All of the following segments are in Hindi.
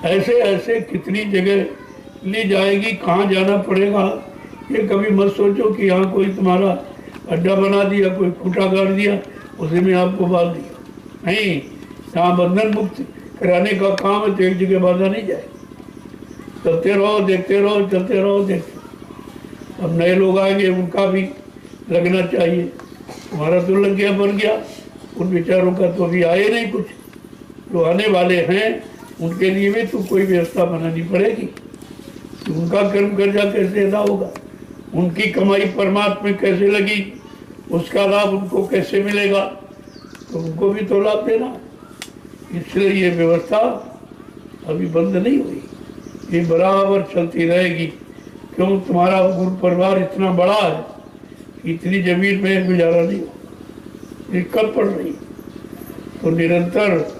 ऐसे ऐसे कितनी जगह ले जाएगी, कहाँ जाना पड़ेगा। ये कभी मत सोचो कि यहाँ कोई तुम्हारा अड्डा बना दिया, कोई खूंटा गाड़ दिया, उसी में आपको बांध दिया। नहीं, यहाँ बंधन मुक्त कराने का काम है, तो एक जगह बांधा नहीं जाए। चलते रहो, देखते रहो, चलते रहो, देखते। अब नए लोग आएंगे, उनका भी लगना चाहिए। तुम्हारा तो लग गया, बन गया, उन बेचारों का तो अभी आए नहीं कुछ। जो आने वाले हैं उनके लिए भी तो कोई व्यवस्था बनानी पड़ेगी। तो उनका कर्म कर्जा कैसे अदा होगा, उनकी कमाई परमात्मा कैसे लगी, उसका लाभ उनको कैसे मिलेगा, तो उनको भी तो लाभ देना। इसलिए ये व्यवस्था अभी बंद नहीं हुई, ये बराबर चलती रहेगी। क्यों, तुम्हारा गुरु परिवार इतना बड़ा है, इतनी जमीन में गुजारा नहीं हो, दिक्कत पड़ रही। तो निरंतर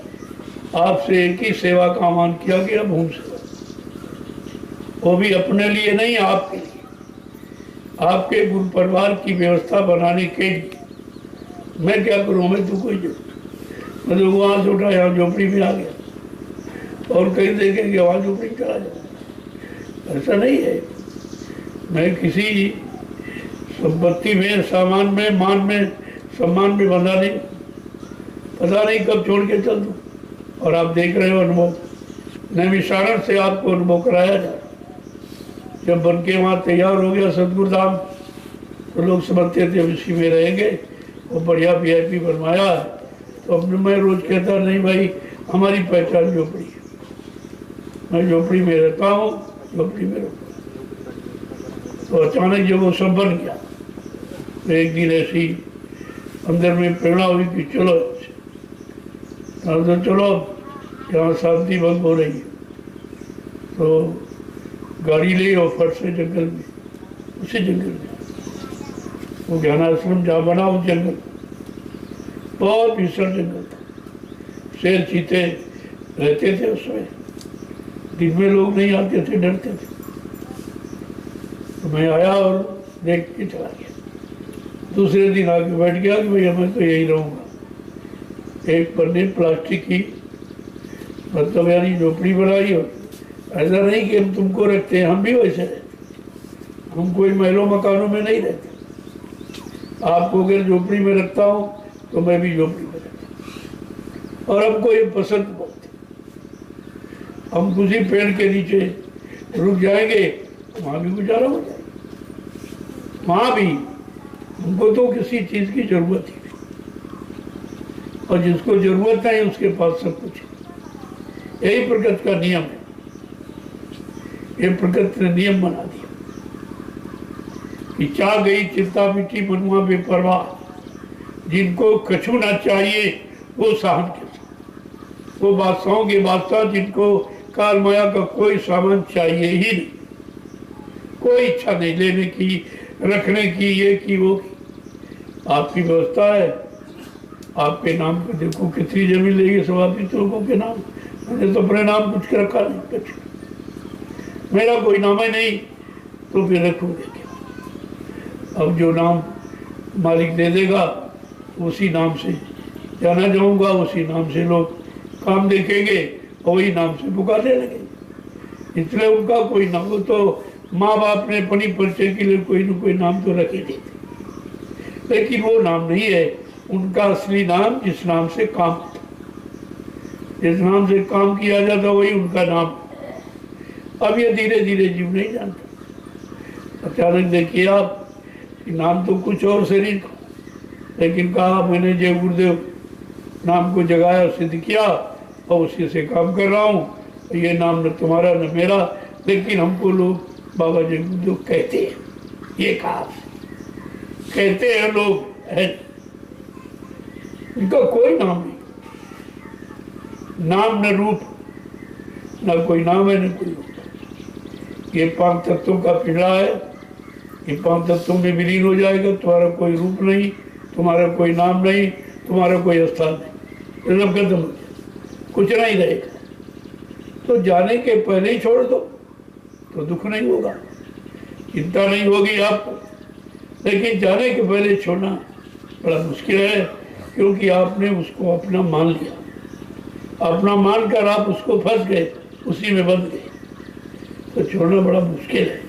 आपसे एक ही सेवा का आह्वान किया गया, भूम सेवा। वो भी अपने लिए नहीं, आपके लिए, आपके गुरु परिवार की व्यवस्था बनाने के लिए। मैं क्या करूँ, मैं तो कोई मैं तो वहाँ से उठा, यहाँ झोपड़ी में आ गया, और कहीं देखेंगे वहाँ झोपड़ी चला जाए। ऐसा नहीं है। मैं किसी संपत्ति में, सामान में, मान में, सम्मान में बंधा नहीं। पता नहीं कब छोड़ के चल दूँ। और आप देख रहे हो अनुभव, नैमिषारण से आपको अनुभव कराया जाए। जब बन के वहाँ तैयार हो गया सतगुरु धाम, तो लोग समझते थे उसी में रहेंगे, वो बढ़िया VIP बनवाया। तो अब मैं रोज कहता, नहीं भाई, हमारी पहचान झोपड़ी है, मैं झोपड़ी में रहता हूँ, झोपड़ी में रहता हूँ। तो अचानक जब वो सब बन गया, तो एक दिन ऐसी अंदर में प्रेरणा हुई कि चलो, तो चलो, यहाँ शांति भंग हो रही है। तो गाड़ी ले और फट से जंगल में, उसी जंगल में वो ज्ञानाश्रम जहाँ बना, उस जंगल बहुत भीषण जंगल था। शेर चीते रहते थे उसमें, दिन में लोग नहीं आते थे, डरते थे। तो मैं आया और देख के चला गया। दूसरे दिन आके बैठ गया कि भैया मैं तो यही रहूँगा। एक पन्ने प्लास्टिक की, मतलब यानी झोपड़ी बनाई हो। ऐसा नहीं कि हम तुमको रखते हैं, हम भी वैसे रहते। हम कोई महलों मकानों में नहीं रहते। आपको अगर झोपड़ी में रखता हूँ तो मैं भी झोपड़ी में रहता। और हमको ये पसंद बहुत है। हम किसी पेड़ के नीचे रुक जाएंगे, वहाँ भी गुजारा हो जाएगा। वहाँ भी हमको तो किसी चीज़ की जरूरत ही नहीं, और जिसको जरूरत है उसके पास सब कुछ है। यही प्रकृति का नियम है। ये प्रकृति ने नियम बना दिया कि चाह गई चिंता मिटी मनुआ बेपरवाह, जिनको कछु ना चाहिए वो साहन के साथ, वो बादशाहों के बादशाह जिनको काल माया का कोई सामान चाहिए ही नहीं, कोई इच्छा नहीं लेने की, रखने की, ये की वो की। आपकी व्यवस्था है, आपके नाम पे देखो कितनी जमीन लेगी, सभापित लोगों के नाम। मैंने तो अपने नाम कुछ रखा नहीं, कुछ मेरा कोई नाम है नहीं, तो फिर रखोगे क्या। अब जो नाम मालिक दे देगा उसी नाम से जाना जाऊंगा, उसी नाम से लोग काम देखेंगे और वही नाम से पुकारने लगेंगे। इसलिए उनका कोई नाम हो, तो माँ बाप ने अपनी परिचय के लिए कोई न कोई नाम तो रखे देते, लेकिन वो नाम नहीं है उनका असली नाम। जिस नाम से काम, जिस नाम से काम किया जाता वही उनका नाम। अब ये धीरे धीरे जीव नहीं जानता। अचानक देखिए आप, नाम तो कुछ और शरीर का, लेकिन कहा मैंने जय गुरुदेव नाम को जगाया, सिद्ध किया और उसी से काम कर रहा हूँ। ये नाम न तुम्हारा न मेरा, लेकिन हमको लोग बाबा जय गुरुदेव कहते हैं। ये कहा कहते हैं लोग, है इनका कोई नाम नहीं, नाम न रूप, न कोई नाम है न कोई रूप। ये 5 तत्वों का पिंजरा है, ये 5 तत्वों में विलीन हो जाएगा। तुम्हारा कोई रूप नहीं, तुम्हारा कोई नाम नहीं, तुम्हारा कोई स्थान नहीं, सब खत्म हो जाए, कुछ नहीं रहेगा। तो जाने के पहले ही छोड़ दो तो दुख नहीं होगा, चिंता नहीं होगी आपको। लेकिन जाने के पहले छोड़ना बड़ा मुश्किल है, क्योंकि आपने उसको अपना मान लिया। अपना मानकर आप उसको फंस गए, उसी में बंध गए। तो छोड़ना बड़ा मुश्किल है,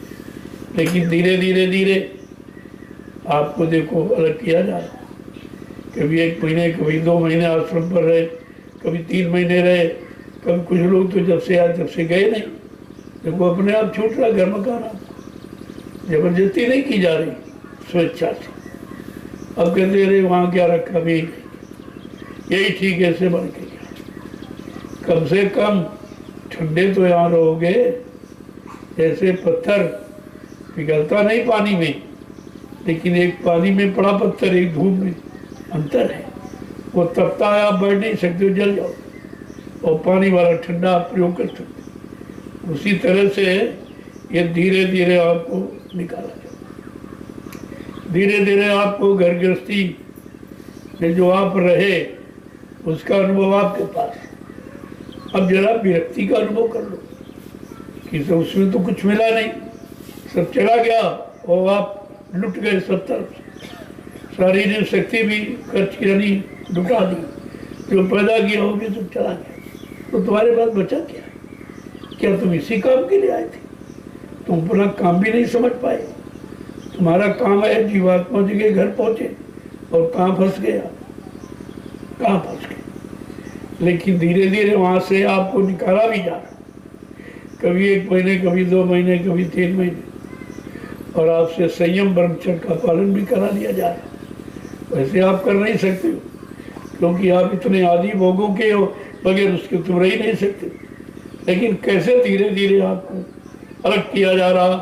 लेकिन धीरे धीरे धीरे आपको देखो अलग किया जा रहा। कभी 1 महीने, कभी 2 महीने आश्रम पर रहे, कभी 3 महीने रहे, कभी कुछ लोग तो जब से आए तब से गए नहीं। देखो अपने आप छूट रहा घर मकान, जबरदस्ती नहीं की जा रही, स्वेच्छा से। अब कहते रहे वहाँ क्या रखा भी, यही ठीक है, ऐसे बढ़ के कम से कम ठंडे तो यहाँ रहोगे। जैसे पत्थर पिघलता नहीं पानी में, लेकिन एक पानी में पड़ा पत्थर एक धूप में अंतर है। वो तपता है, आप बैठ नहीं सकते हो, जल जाओ, और पानी वाला ठंडा आप प्रयोग कर सकते। उसी तरह से ये धीरे धीरे आपको निकाला जाए। धीरे धीरे आपको घर गृहस्थी में जो आप रहे उसका अनुभव आपके पास। अब जरा विरक्ति का अनुभव कर लो कि तो उसमें तो कुछ मिला नहीं, सब चला गया और आप लुट गए सब तरफ से। शारीरिक शक्ति भी खर्च किया नहीं, लुटा दी, जो पैदा किया वो भी सब चला गया। तो तुम्हारे पास बचा क्या? क्या तुम इसी काम के लिए आए थे? तुम अपना काम भी नहीं समझ पाए। तुम्हारा काम है जीवात्मा जी के घर पहुंचे, और कहाँ फंस गए आप? कहाँ फंस गए? लेकिन धीरे धीरे वहाँ से आपको निकाला भी जा रहा, कभी 1 महीने, कभी 2 महीने, कभी 3 महीने, और आपसे संयम ब्रह्मचर्य का पालन भी करा दिया जा रहा। वैसे आप कर नहीं सकते हो, क्योंकि आप इतने आदि भोगों के हो, बगैर उसके तुम रह ही नहीं सकते। लेकिन कैसे धीरे धीरे आपको अलग किया जा रहा,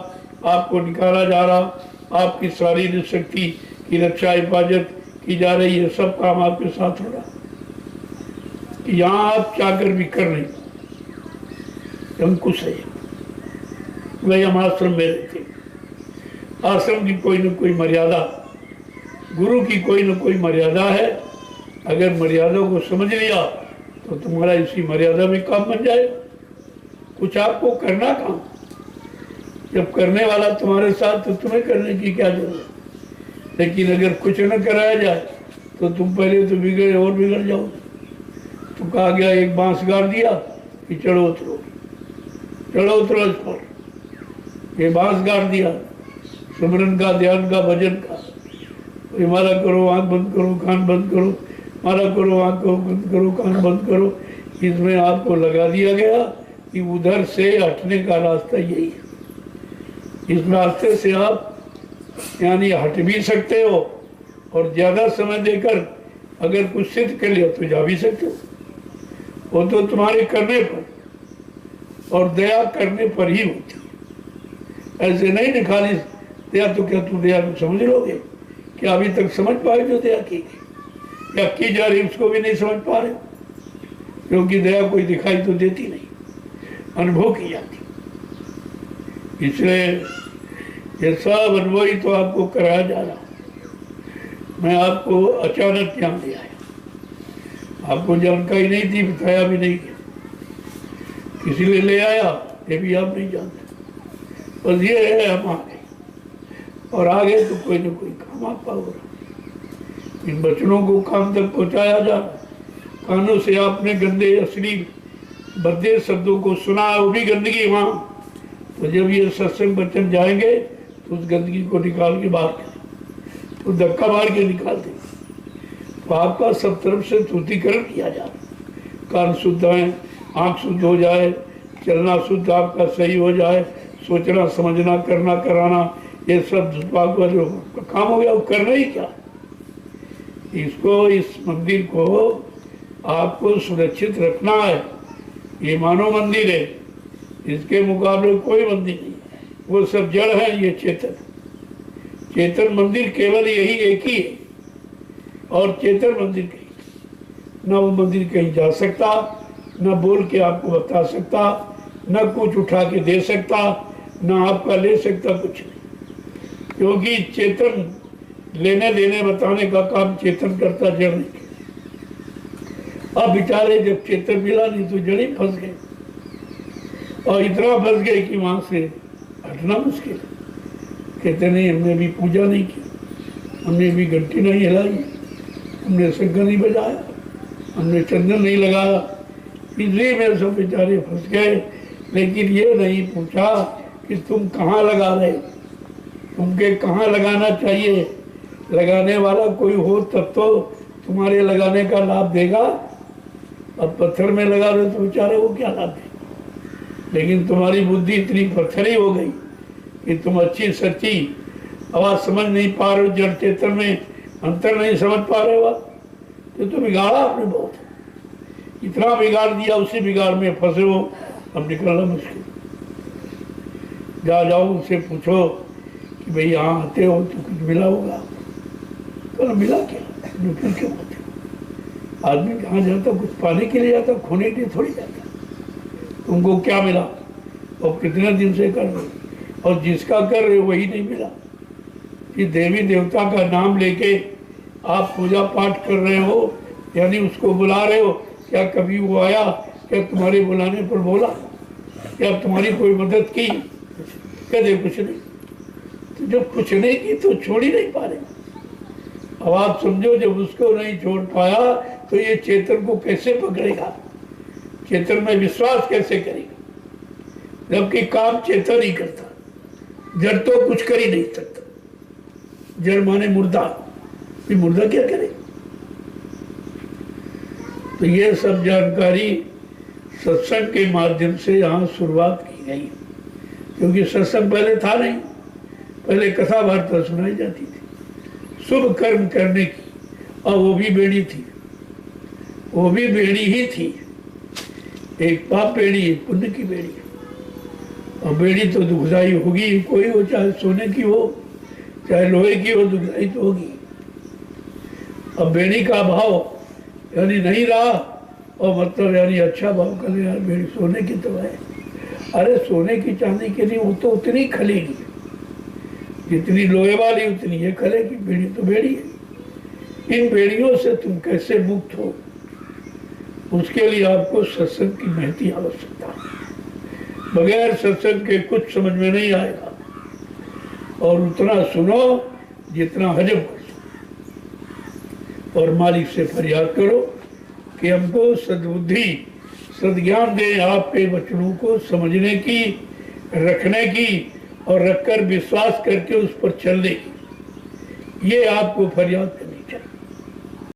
आपको निकाला जा रहा, आपकी शारीरिक शक्ति की रक्षा हिफाजत की जा रही है, सब काम आपके साथ हो रहा। यहाँ आप चाहकर भी कर रहे, हम कुछ है। वही हम आश्रम में रहते, आश्रम की कोई न कोई मर्यादा, गुरु की कोई न कोई मर्यादा है। अगर मर्यादा को समझ लिया तो तुम्हारा इसी मर्यादा में काम बन जाएगा। कुछ आपको करना काम, जब करने वाला तुम्हारे साथ तो तुम्हें करने की क्या जरूरत। लेकिन अगर कुछ न कराया जाए तो तुम पहले तो बिगड़े और बिगड़ जाओगे। तो कहा गया एक बांस गाड़ दिया कि चढ़ो उतरो, चढ़ो उतरो इस पर। ये बांस गाड़ दिया सिमरन का, ध्यान का, भजन का। माला करो, आँख बंद करो, कान बंद करो, माला करो, आँख बंद करो, कान बंद करो। इसमें आपको लगा दिया गया कि उधर से हटने का रास्ता यही है। इस रास्ते से आप यानी हट भी सकते हो, और ज़्यादा समय देकर अगर कुछ सिद्ध कर लिया तो जा भी सकते हो। वो तो तुम्हारे करने पर और दया करने पर ही होती है। ऐसे नहीं निकाली दया, तो क्या तुम दया को समझ लोगे? क्या अभी तक समझ पाए जो दया की गई या की जा रही उसको भी नहीं समझ पा रहे? क्योंकि दया कोई दिखाई तो देती नहीं, अनुभव की जाती। इसलिए ये सब अनुभव ही तो आपको कराया जा रहा। मैं आपको अचानक ज्ञान दिया है, आपको जानकारी नहीं थी, बताया भी नहीं, किसी लिए ले आया ये भी आप नहीं जानते। बस ये है हम आ गए, और आगे तो कोई ना कोई काम आपका हो रहा। इन बचनों को काम तक पहुंचाया जा रहा। कानों से आपने गंदे अश्लील भद्दे शब्दों को सुना, वो भी गंदगी वहाँ। तो जब ये सत्संग वचन जाएंगे तो उस गंदगी को निकाल के बाहर करें, तो धक्का मार के निकाल दें। तो आपका सब तरफ से शुद्धिकरण किया जा रहा। कान शुद्ध है, आँख शुद्ध हो जाए, चलना शुद्ध आपका सही हो जाए, सोचना समझना करना कराना ये सब भाग वाले काम हो गया। वो करना ही क्या, इसको इस मंदिर को आपको सुरक्षित रखना है। ये मानव मंदिर है, इसके मुकाबले कोई मंदिर नहीं। वो सब जड़ है, ये चेतन। चेतन मंदिर केवल यही एक ही है, और चेतन मंदिर कहीं ना, वो मंदिर कहीं जा सकता, न बोल के आपको बता सकता, न कुछ उठा के दे सकता, न आपका ले सकता, कुछ नहीं। क्योंकि चेतन लेने देने बताने का काम चेतन करता, जड़ नहीं। अब बेचारे जब चेतन मिला नहीं तो जड़ ही फंस गए, और इतना फंस गए कि वहाँ से हटना मुश्किल है। कहते नहीं, हमने भी पूजा नहीं की, हमने भी घंटी नहीं हिलाई, हमने शंकर नहीं बजाया, हमने चंदन नहीं लगाया, इसलिए मेरे सब बेचारे फंस गए। लेकिन ये नहीं पूछा कि तुम कहाँ लगा रहे हो, तुमके कहाँ लगाना चाहिए। लगाने वाला कोई हो तब तो तुम्हारे लगाने का लाभ देगा। अब पत्थर में लगा दो तो बेचारे वो क्या लाभ देगा। लेकिन तुम्हारी बुद्धि इतनी पत्थरी हो गई कि तुम अच्छी सच्ची आवाज समझ नहीं पा रहे हो, जड़ चेतन में अंतर नहीं समझ पा रहे हो, तो बिगाड़ा आपने बहुत, इतना बिगाड़ दिया, उसी बिगाड़ में फंसे हो। अब निकलना मुश्किल। जाओ उनसे पूछो कि भाई यहाँ आते हो तो कुछ मिला होगा। तो मिला क्या, फिर क्यों होते हो? आदमी कहाँ जाता, कुछ पाने के लिए जाता, खोने के लिए थोड़ी जाता। तुमको क्या मिला और कितने दिन से कर रहे हो, और जिसका कर रहे हो वही नहीं मिला। कि देवी देवता का नाम लेके आप पूजा पाठ कर रहे हो, यानी उसको बुला रहे हो, क्या कभी वो आया, क्या तुम्हारे बुलाने पर बोला, क्या तुम्हारी कोई मदद की? कदे कुछ नहीं। तो जब कुछ नहीं की तो छोड़ ही नहीं पा रहे। अब आप समझो, जब उसको नहीं छोड़ पाया तो ये चेतन को कैसे पकड़ेगा, चेतन में विश्वास कैसे करेगा, जबकि काम चेतन ही करता, जड़ तो कुछ कर ही नहीं सकता। जड़ माने मुर्दा, ये मुर्दा क्या करे? तो ये सब जानकारी सत्संग के माध्यम से यहाँ शुरुआत की गई, क्योंकि सत्संग पहले था नहीं, पहले कथा वार्ता सुनाई जाती थी शुभ कर्म करने की, और वो भी बेड़ी थी, वो भी बेड़ी ही थी, एक पाप बेड़ी, एक पुण्य की बेड़ी। और बेड़ी तो दुखदाई होगी, कोई हो, चाहे सोने की हो चाहे लोहे की हो, दुखदाई तो होगी। अब बेड़ी का भाव यानी नहीं रहा, और मतलब यानी अच्छा भाव कर, यार बेड़ी सोने की तो है। अरे सोने की चांदी के लिए वो तो उतनी खलेगी जितनी लोहे वाली, उतनी ये खलेगी। बेड़ी तो बेड़ी है। इन बेड़ियों से तुम कैसे मुक्त हो, उसके लिए आपको सत्संग की महती आवश्यकता है। बगैर सत्संग के कुछ समझ में नहीं आएगा, और उतना सुनो जितना हजम कर सको, और मालिक से फरियाद करो कि हमको सद्बुद्धि सद्ज्ञान दे, आपके वचनों को समझने की, रखने की, और रखकर विश्वास करके उस पर चलने की। ये आपको फरियाद करनी।